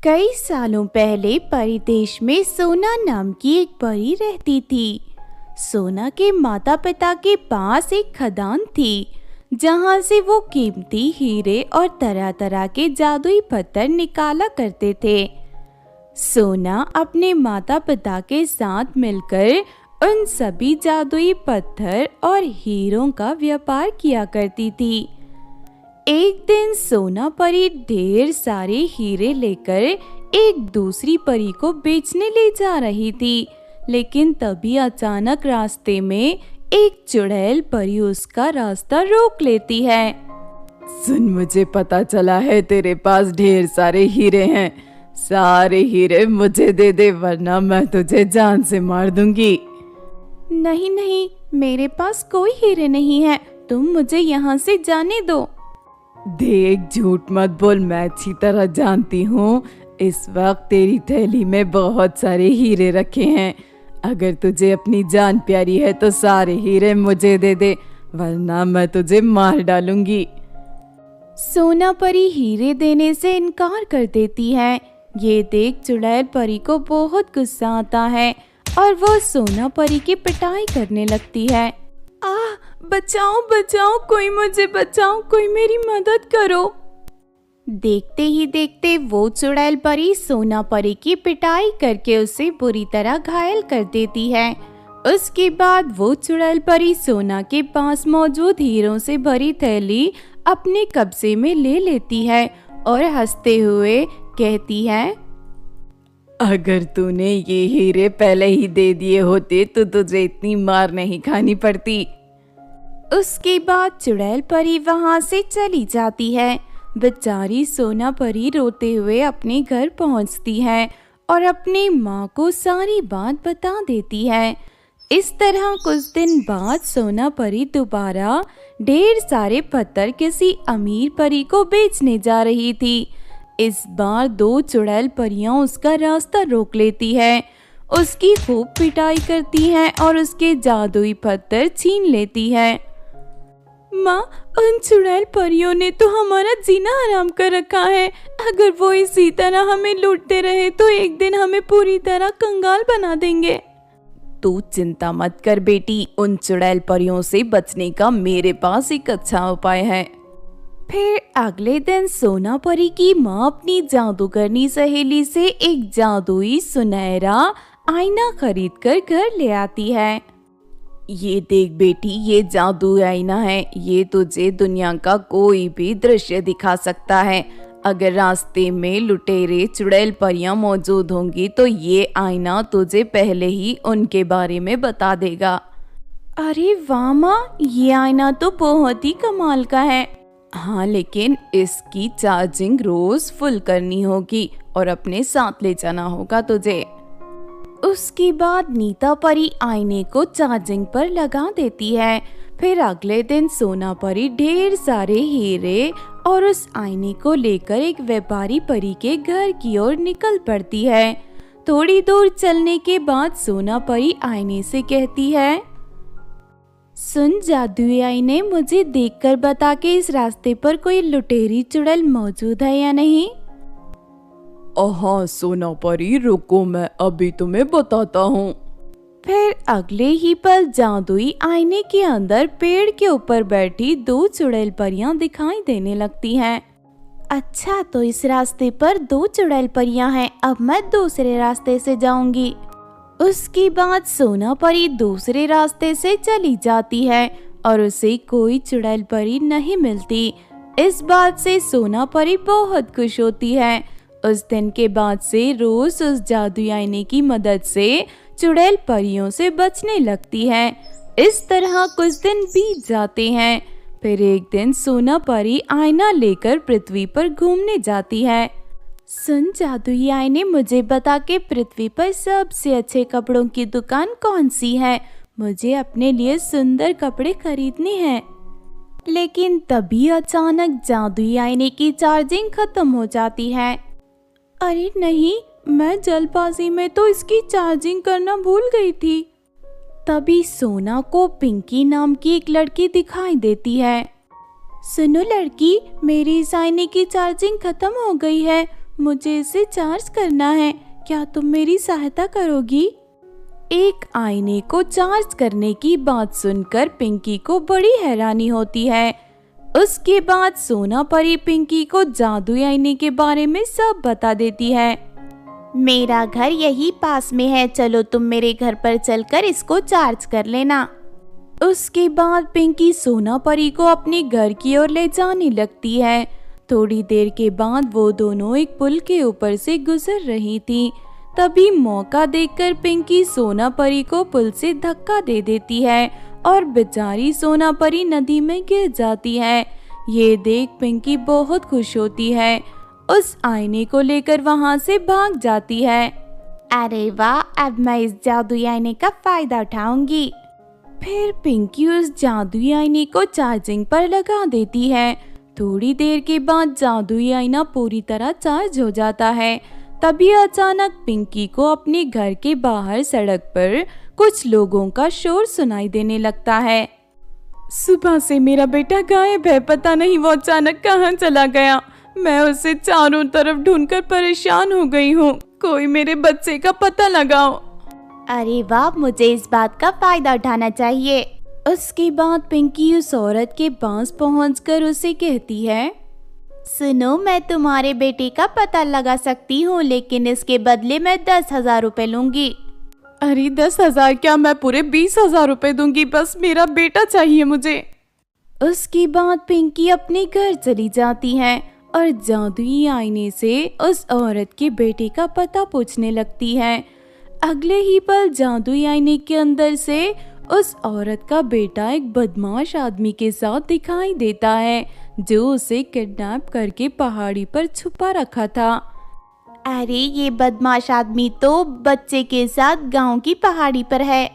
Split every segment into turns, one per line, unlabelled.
कई सालों पहले परी देश में सोना नाम की एक परी रहती थी। सोना के माता पिता के पास एक खदान थी जहां से वो कीमती हीरे और तरह तरह के जादुई पत्थर निकाला करते थे। सोना अपने माता पिता के साथ मिलकर उन सभी जादुई पत्थर और हीरों का व्यापार किया करती थी। एक दिन सोना परी ढेर सारे हीरे लेकर एक दूसरी परी को बेचने ले जा रही थी, लेकिन तभी अचानक रास्ते में एक चुड़ैल परी उसका रास्ता रोक लेती है।
सुन, मुझे पता चला है तेरे पास ढेर सारे हीरे हैं। सारे हीरे मुझे दे दे वरना मैं तुझे जान से मार दूंगी।
नहीं नहीं, मेरे पास कोई हीरे नहीं है, तुम मुझे यहाँ से जाने दो।
देख, झूठ मत बोल, मैं अच्छी तरह जानती हूँ इस वक्त तेरी थैली में बहुत सारे हीरे रखे हैं। अगर तुझे अपनी जान प्यारी है तो सारे हीरे मुझे दे दे वरना मैं तुझे मार डालूंगी।
सोना परी हीरे देने से इनकार कर देती है। ये देख चुड़ैल परी को बहुत गुस्सा आता है और वो सोना परी की पिटाई करने लगती है। बचाओ बचाओ, कोई मुझे बचाओ, कोई मेरी मदद करो। देखते ही देखते वो चुड़ैल परी सोना परी की पिटाई करके उसे बुरी तरह घायल कर देती है। उसके बाद वो चुड़ैल परी सोना के पास मौजूद हीरों से भरी थैली अपने कब्जे में ले लेती है और हंसते हुए कहती है,
अगर तूने ये हीरे पहले ही दे दिए होते तो तुझे इतनी मार नहीं खानी पड़ती।
उसके बाद चुड़ैल परी वहां से चली जाती है। बेचारी सोना परी रोते हुए अपने घर पहुंचती है और अपनी माँ को सारी बात बता देती है। इस तरह कुछ दिन बाद सोना परी दोबारा ढेर सारे पत्थर किसी अमीर परी को बेचने जा रही थी। इस बार दो चुड़ैल परियां उसका रास्ता रोक लेती है, उसकी खूब पिटाई करती हैं और उसके जादुई पत्थर छीन लेती है। माँ, उन चुड़ैल परियों ने तो हमारा जीना हराम कर रखा है। अगर वो इसी तरह हमें लूटते रहे तो एक दिन हमें पूरी तरह कंगाल बना देंगे।
तू चिंता मत कर बेटी, उन चुड़ैल परियों से बचने का मेरे पास एक अच्छा उपाय है।
फिर अगले दिन सोना परी की माँ अपनी जादूगरनी सहेली से एक जादुई सुनहरा आईना खरीद कर घर ले आती है।
ये देख बेटी, ये जादू आईना है। ये तुझे दुनिया का कोई भी दृश्य दिखा सकता है। अगर रास्ते में लुटेरे चुड़ैल परियां मौजूद होंगी तो ये आईना तुझे पहले ही उनके बारे में बता देगा।
अरे वाह माँ, ये आईना तो बहुत ही कमाल का है।
हाँ, लेकिन इसकी चार्जिंग रोज फुल करनी होगी और अपने साथ ले जाना होगा तुझे।
उसके बाद नीता परी आईने को चार्जिंग पर लगा देती है। फिर अगले दिन सोना परी ढेर सारे हीरे और उस आईने को लेकर एक व्यापारी परी के घर की ओर निकल पड़ती है। थोड़ी दूर चलने के बाद सोना परी आईने से कहती है, सुन जादुई आईने, मुझे देखकर बता के इस रास्ते पर कोई लुटेरी चुड़ैल मौजूद है या नहीं।
हाँ सोना परी, रुको मैं अभी तुम्हें बताता हूँ।
फिर अगले ही पल जादुई आईने के अंदर पेड़ के ऊपर बैठी दो चुड़ैल परियां दिखाई देने लगती हैं। अच्छा, तो इस रास्ते पर दो चुड़ैल परियां हैं, अब मैं दूसरे रास्ते से जाऊंगी। उसके बाद सोना परी दूसरे रास्ते से चली जाती है और उसे कोई चुड़ैल परी नहीं मिलती। इस बात से सोना परी बहुत खुश होती है। उस दिन के बाद से रोज उस जादुई आईने की मदद से चुड़ैल परियों से बचने लगती है। इस तरह कुछ दिन बीत जाते हैं। फिर एक दिन सोना परी आईना लेकर पृथ्वी पर घूमने जाती है। सुन जादुई आईने, मुझे बता के पृथ्वी पर सबसे अच्छे कपड़ों की दुकान कौन सी है। मुझे अपने लिए सुंदर कपड़े खरीदने हैं। लेकिन तभी अचानक जादुई आईने की चार्जिंग खत्म हो जाती है। अरे नहीं, मैं जल्दबाजी में तो इसकी चार्जिंग करना भूल गई थी। तभी सोना को पिंकी नाम की एक लड़की दिखाई देती है। सुनो लड़की, मेरी इस आईने की चार्जिंग खत्म हो गई है, मुझे इसे चार्ज करना है, क्या तुम मेरी सहायता करोगी? एक आईने को चार्ज करने की बात सुनकर पिंकी को बड़ी हैरानी होती है। उसके बाद सोना परी पिंकी को जादुई आईने के बारे में सब बता देती है। मेरा घर यही पास में है, चलो तुम मेरे घर पर चलकर इसको चार्ज कर लेना। उसके बाद पिंकी सोना परी को अपने घर की ओर ले जाने लगती है। थोड़ी देर के बाद वो दोनों एक पुल के ऊपर से गुजर रही थी। तभी मौका देखकर पिंकी सोना परी को पुल से धक्का दे देती है और बेचारी सोना परी नदी में गिर जाती है। ये देख पिंकी बहुत खुश होती है, उस आईने को लेकर वहां से भाग जाती है। अरे वाह, अब मैं इस जादुई आईने का फायदा उठाऊंगी। फिर पिंकी उस जादुई आईने को चार्जिंग पर लगा देती है। थोड़ी देर के बाद जादुई आईना पूरी तरह चार्ज हो जाता है। तभी अचानक पिंकी को अपने घर के बाहर सड़क पर कुछ लोगों का शोर सुनाई देने लगता है। सुबह से मेरा बेटा गायब है, पता नहीं वो अचानक कहाँ चला गया। मैं उसे चारों तरफ ढूंढकर परेशान हो गई हूँ, कोई मेरे बच्चे का पता लगाओ। अरे वाह, मुझे इस बात का फायदा उठाना चाहिए। उसके बाद पिंकी उस औरत के पास पहुंचकर उसे कहती है, सुनो, मैं तुम्हारे बेटे का पता लगा सकती हूँ, लेकिन इसके बदले मैं 10,000 रुपए लूंगी। अरे 10,000 क्या, मैं पूरे 20,000 रुपए दूंगी, बस मेरा बेटा चाहिए मुझे। उसके बाद पिंकी अपने घर चली जाती है और जादुई आईने से उस औरत के बेटे का पता पूछने लगती है। अगले ही पल जादुई आईने के अंदर से उस औरत का बेटा एक बदमाश आदमी के साथ दिखाई देता है, जो उसे किडनैप करके पहाड़ी पर छुपा रखा था। अरे ये बदमाश आदमी तो बच्चे के साथ गांव की पहाड़ी पर है।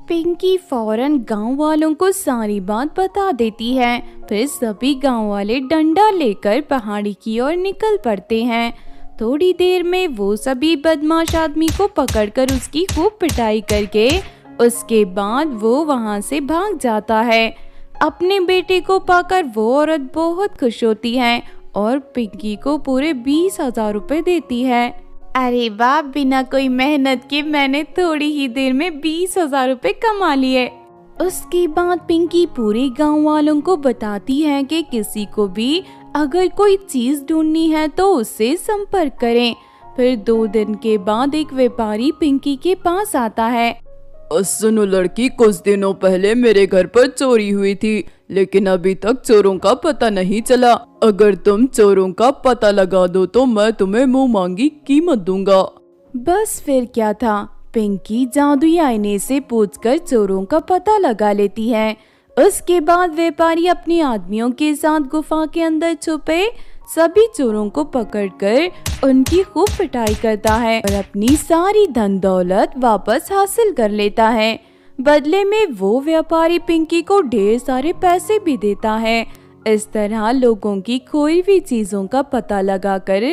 पिंकी फौरन गांव वालों को सारी बात बता देती है। फिर सभी गांव वाले डंडा लेकर पहाड़ी की ओर निकल पड़ते हैं। थोड़ी देर में वो सभी बदमाश आदमी को पकड़कर उसकी खूब पिटाई करके उसके बाद वो वहां से भाग जाता है। अपने बेटे को पाकर वो औरत बहुत खुश होती है और पिंकी को पूरे 20,000 रुपए देती है। अरे वाह, बिना कोई मेहनत के मैंने थोड़ी ही देर में 20,000 रुपए कमा लिए। उसके बाद पिंकी पूरे गांव वालों को बताती है कि किसी को भी अगर कोई चीज ढूंढनी है तो उससे संपर्क करें। फिर 2 दिन के बाद एक व्यापारी पिंकी के पास आता है।
सुनो लड़की, कुछ दिनों पहले मेरे घर पर चोरी हुई थी, लेकिन अभी तक चोरों का पता नहीं चला। अगर तुम चोरों का पता लगा दो तो मैं तुम्हें मुंह मांगी कीमत दूंगा।
बस फिर क्या था, पिंकी जादुई आईने से पूछकर चोरों का पता लगा लेती है। उसके बाद व्यापारी अपने आदमियों के साथ गुफा के अंदर छुपे सभी चोरों को पकड़कर उनकी खूब पिटाई करता है और अपनी सारी धन दौलत वापस हासिल कर लेता है। बदले में वो व्यापारी पिंकी को ढेर सारे पैसे भी देता है। इस तरह लोगों की खोई हुई चीजों का पता लगाकर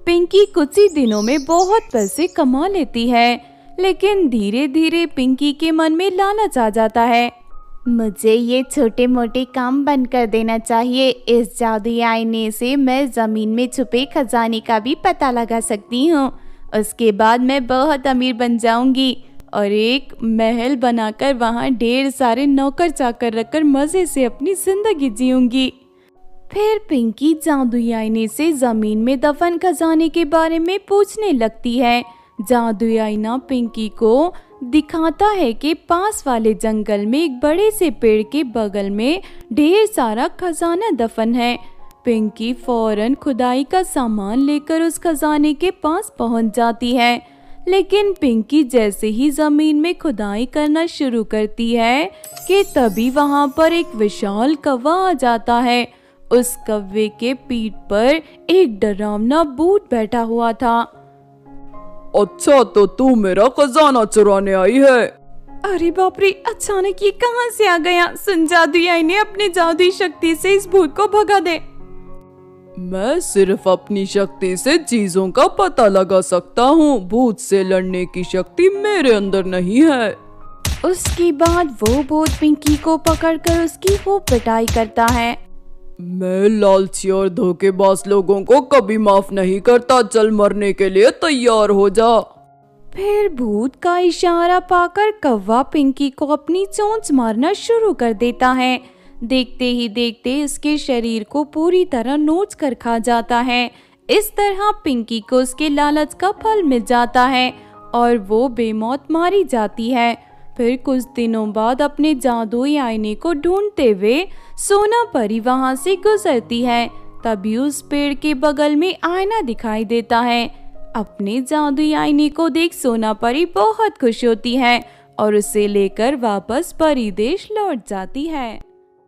पिंकी कुछ ही दिनों में बहुत पैसे कमा लेती है। लेकिन धीरे धीरे पिंकी के मन में लालच आ जाता है। मुझे ये छोटे मोटे काम बंद कर देना चाहिए। इस जादुई आईने से मैं जमीन में छुपे खजाने का भी पता लगा सकती हूँ। उसके बाद मैं बहुत अमीर बन जाऊंगी और एक महल बनाकर वहाँ ढेर सारे नौकर चाकर रखकर मजे से अपनी जिंदगी जीऊंगी। फिर पिंकी जादुई आईने से जमीन में दफन खजाने के बारे में पूछने लगती है। जादुई आईना पिंकी को दिखाता है कि पास वाले जंगल में एक बड़े से पेड़ के बगल में ढेर सारा खजाना दफन है। पिंकी फौरन खुदाई का सामान लेकर उस खजाने के पास पहुंच जाती है। लेकिन पिंकी जैसे ही जमीन में खुदाई करना शुरू करती है कि तभी वहां पर एक विशाल कौवा आ जाता है। उस कौवे के पीठ पर एक डरावना भूत बैठा हुआ था।
अच्छा, तो तू मेरा खजाना चुराने आई है?
अरे बाप रे, अचानक ये कहां से आ गया? सुन, जादुई आईने अपनी जादुई शक्ति से इस भूत को भगा दे।
मैं सिर्फ अपनी शक्ति से चीजों का पता लगा सकता हूँ, भूत से लड़ने की शक्ति मेरे अंदर नहीं है।
उसके बाद वो भूत पिंकी को पकड़कर उसकी खूब पिटाई करता है।
मैं लालची और धोखेबाज लोगों को कभी माफ नहीं करता, चल मरने के लिए तैयार हो जा।
फिर भूत का इशारा पाकर कौवा पिंकी को अपनी चोंच मारना शुरू कर देता है। देखते ही देखते उसके शरीर को पूरी तरह नोच कर खा जाता है। इस तरह पिंकी को उसके लालच का फल मिल जाता है और वो बेमौत मारी जाती है। फिर कुछ दिनों बाद अपने जादुई आईने को ढूंढते हुए सोना परी वहां से गुजरती है। तभी उस पेड़ के बगल में आईना दिखाई देता है। अपने जादुई आईने को देख सोना परी बहुत खुश होती है और उसे लेकर वापस परी देश लौट जाती है।